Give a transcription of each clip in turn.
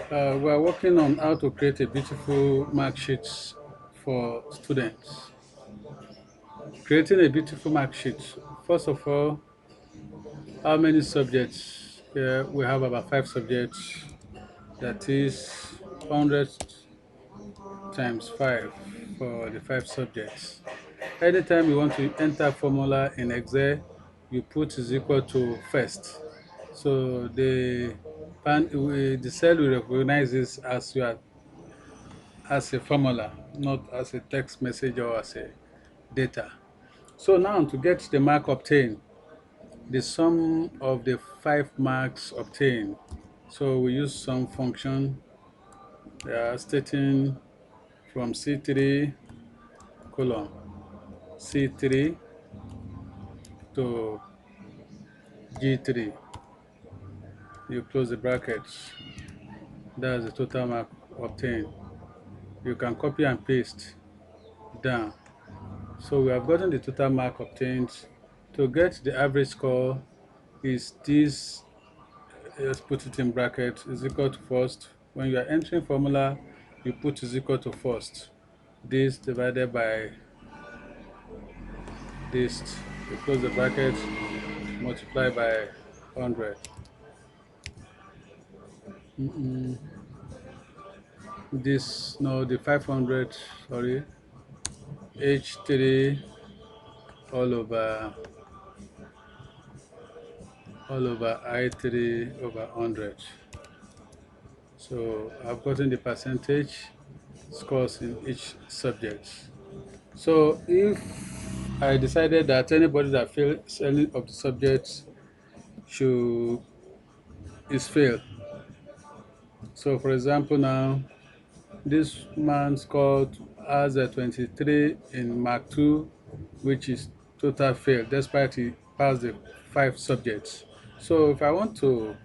We are working on how to create a beautiful mark sheet for students. Creating a beautiful mark sheet. First of all, how many subjects? We have about 5 subjects. That is 100 times 5 for the 5 subjects. Anytime you want to enter formula in Excel, you put is equal to first. So the cell will recognize this as as a formula, not as a text message or as a data. So now to get the mark obtained, the sum of the 5 marks obtained. So we use some function stating from C3 colon C3 to G3. You close the brackets. That's the total mark obtained. You can copy and paste down. So we have gotten the total mark obtained. To get the average score is this, let's put it in bracket, is equal to first. When you are entering formula, you put is equal to first. This divided by this, you close the bracket, multiply by 100. This, no, the 500, sorry, H3 all over I3 over 100. So I've gotten the percentage scores in each subject. So if I decided that anybody that fails any of the subjects should is failed. So for example now, this man scored as a 23 in Mark 2, which is total fail, despite he passed the 5 subjects. So if I want to,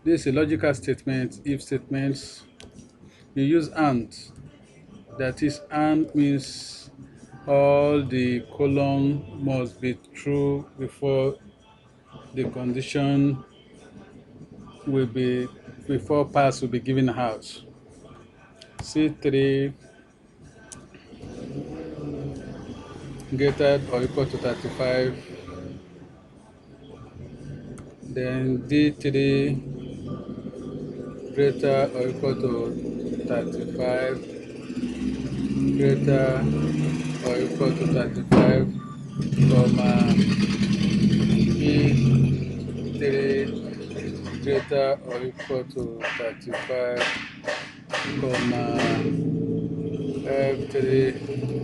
this is a logical statement, if statements, you use AND. That is, AND means all the column must be true before the condition will be, before pass will be given out. C3 greater or equal to 35, then D3 greater or equal to 35, greater or equal to 35, comma E3 greater or equal to 35, comma F3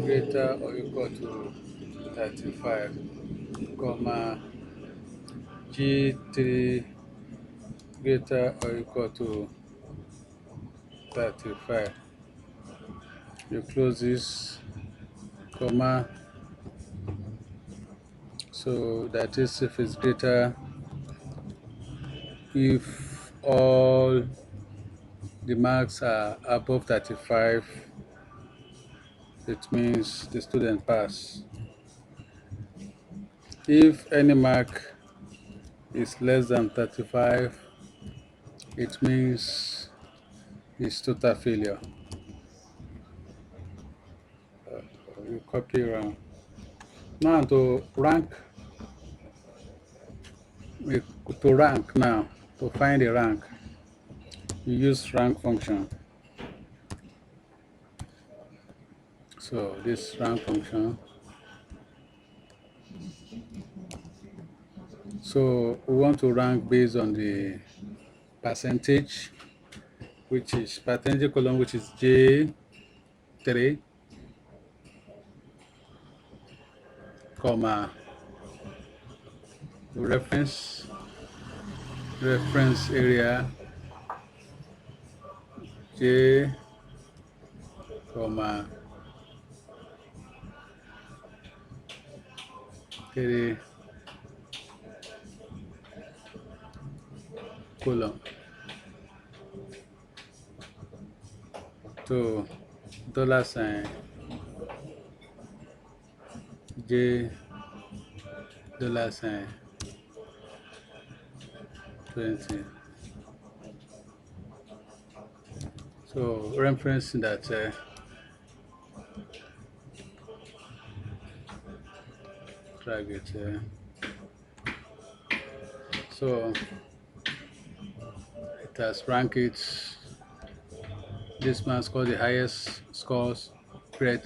greater or equal to 35, comma G3 greater or equal to 35. You close this, comma, so that is if it's greater, if all the marks are above 35, it means the student pass. If any mark is less than 35, it means it's total failure. You copy around. Now to rank now, to find a rank, you use rank function. So this rank function. So we want to rank based on the percentage, which is percentage column, which is J3, comma reference area J, comma 3 column to $sign J $sign 20. So referencing that, drag it. So it has ranked it. This man scored the highest scores. Brett,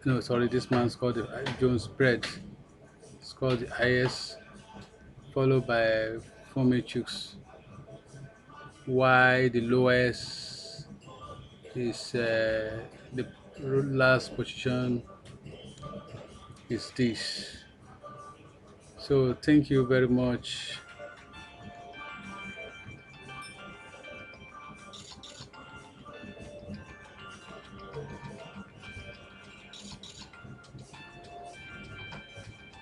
no, sorry, this man scored the Jones. Brett scored the highest, followed by Fomechuk's. Why the lowest is the last position is this. So thank you very much.